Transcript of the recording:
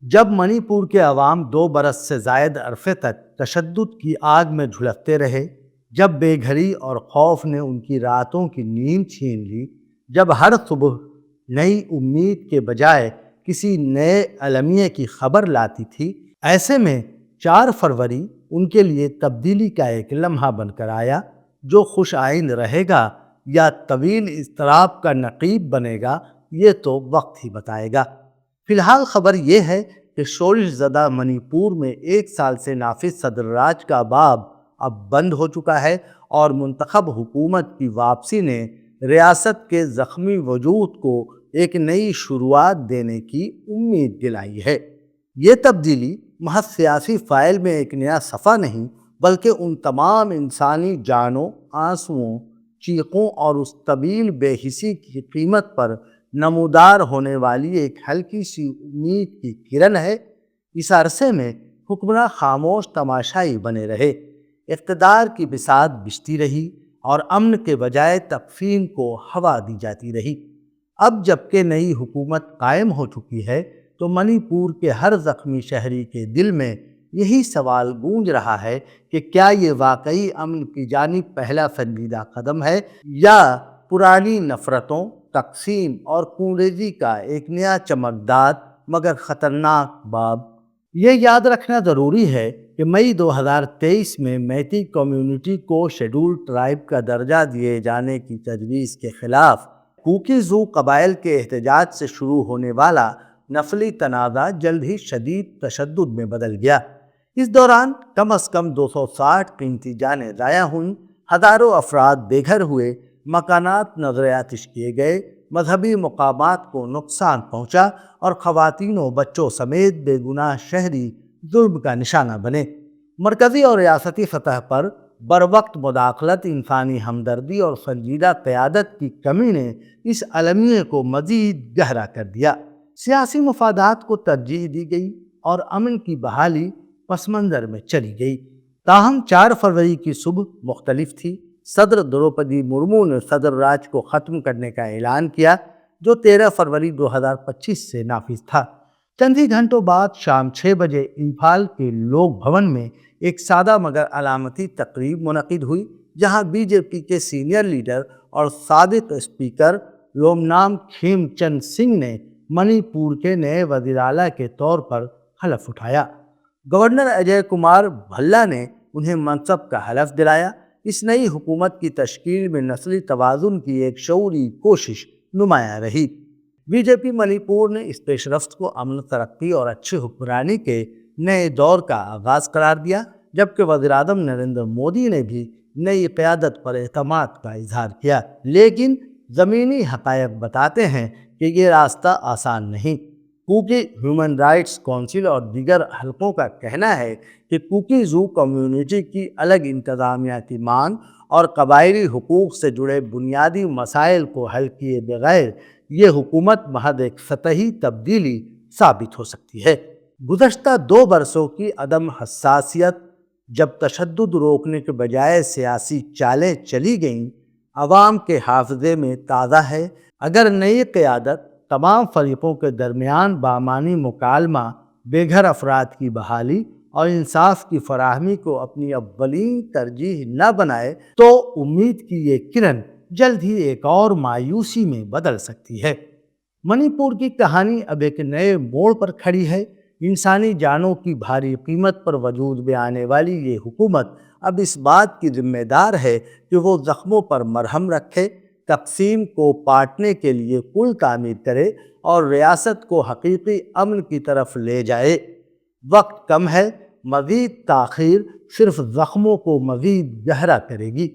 جب منی پور کے عوام 2 برس سے زائد عرصے تک تشدد کی آگ میں جھلستے رہے، جب بے گھری اور خوف نے ان کی راتوں کی نیند چھین لی، جب ہر صبح نئی امید کے بجائے کسی نئے المیہ کی خبر لاتی تھی، ایسے میں 4 فروری ان کے لیے تبدیلی کا ایک لمحہ بن کر آیا، جو خوش آئند رہے گا یا طویل اضطراب کا نقیب بنے گا، یہ تو وقت ہی بتائے گا۔ فی الحال خبر یہ ہے کہ شورش زدہ منی پور میں 1 سال سے نافذ صدر راج کا باب اب بند ہو چکا ہے اور منتخب حکومت کی واپسی نے ریاست کے زخمی وجود کو ایک نئی شروعات دینے کی امید دلائی ہے۔ یہ تبدیلی محض سیاسی فائل میں ایک نیا صفحہ نہیں، بلکہ ان تمام انسانی جانوں، آنسوؤں، چیخوں اور اس طویل بے حسی کی قیمت پر نمودار ہونے والی ایک ہلکی سی امید کی کرن ہے۔ اس عرصے میں حکمراں خاموش تماشائی بنے رہے، اقتدار کی بساط بچتی رہی اور امن کے بجائے تقسیم کو ہوا دی جاتی رہی۔ اب جبکہ نئی حکومت قائم ہو چکی ہے تو منی پور کے ہر زخمی شہری کے دل میں یہی سوال گونج رہا ہے کہ کیا یہ واقعی امن کی جانب پہلا سنجیدہ قدم ہے، یا پرانی نفرتوں، تقسیم اور خونریزی کا ایک نیا چمکدار مگر خطرناک باب۔ یہ یاد رکھنا ضروری ہے کہ مئی 2023 میں میتی کمیونٹی کو شیڈول ٹرائب کا درجہ دیے جانے کی تجویز کے خلاف کوکی زو قبائل کے احتجاج سے شروع ہونے والا نسلی تنازع جلد ہی شدید تشدد میں بدل گیا۔ اس دوران کم از کم 260 قیمتی جانیں ضائع ہوئیں، ہزاروں افراد بے گھر ہوئے، مکانات نذر آتش کیے گئے، مذہبی مقامات کو نقصان پہنچا اور خواتین و بچوں سمیت بے گناہ شہری ظلم کا نشانہ بنے۔ مرکزی اور ریاستی سطح پر بروقت مداخلت، انسانی ہمدردی اور سنجیدہ قیادت کی کمی نے اس المیہ کو مزید گہرا کر دیا۔ سیاسی مفادات کو ترجیح دی گئی اور امن کی بحالی پس منظر میں چلی گئی۔ تاہم 4 فروری کی صبح مختلف تھی۔ صدر دروپدی مرمو نے صدر راج کو ختم کرنے کا اعلان کیا، جو 13 فروری 2025 سے نافذ تھا۔ چند ہی گھنٹوں بعد شام 6 بجے امپھال کے لوک بھون میں ایک سادہ مگر علامتی تقریب منعقد ہوئی، جہاں بی جے پی کے سینئر لیڈر اور سابق اسپیکر یومنام کھیم چند سنگھ نے منی پور کے نئے وزیر اعلیٰ کے طور پر حلف اٹھایا۔ گورنر اجے کمار بھلہ نے انہیں منصب کا حلف دلایا۔ اس نئی حکومت کی تشکیل میں نسلی توازن کی ایک شعوری کوشش نمایاں رہی۔ بی جے پی منی پور نے اس پیش رفت کو امن، ترقی اور اچھی حکمرانی کے نئے دور کا آغاز قرار دیا، جبکہ وزیر اعظم نریندر مودی نے بھی نئی قیادت پر اعتماد کا اظہار کیا۔ لیکن زمینی حقائق بتاتے ہیں کہ یہ راستہ آسان نہیں۔ کوکی ہیومن رائٹس کونسل اور دیگر حلقوں کا کہنا ہے کہ کوکی زو کمیونٹی کی الگ انتظامیاتی مانگ اور قبائلی حقوق سے جڑے بنیادی مسائل کو حل کیے بغیر یہ حکومت محض ایک سطحی تبدیلی ثابت ہو سکتی ہے۔ گزشتہ 2 برسوں کی عدم حساسیت، جب تشدد روکنے کے بجائے سیاسی چالیں چلی گئیں، عوام کے حافظے میں تازہ ہے۔ اگر نئی قیادت تمام فریقوں کے درمیان بامانی مکالمہ، بے گھر افراد کی بحالی اور انصاف کی فراہمی کو اپنی اولین ترجیح نہ بنائے تو امید کی یہ کرن جلد ہی ایک اور مایوسی میں بدل سکتی ہے۔ منی پور کی کہانی اب ایک نئے موڑ پر کھڑی ہے۔ انسانی جانوں کی بھاری قیمت پر وجود میں آنے والی یہ حکومت اب اس بات کی ذمہ دار ہے کہ وہ زخموں پر مرہم رکھے، تقسیم کو پاٹنے کے لیے پل تعمیر کرے اور ریاست کو حقیقی امن کی طرف لے جائے۔ وقت کم ہے، مزید تاخیر صرف زخموں کو مزید گہرا کرے گی۔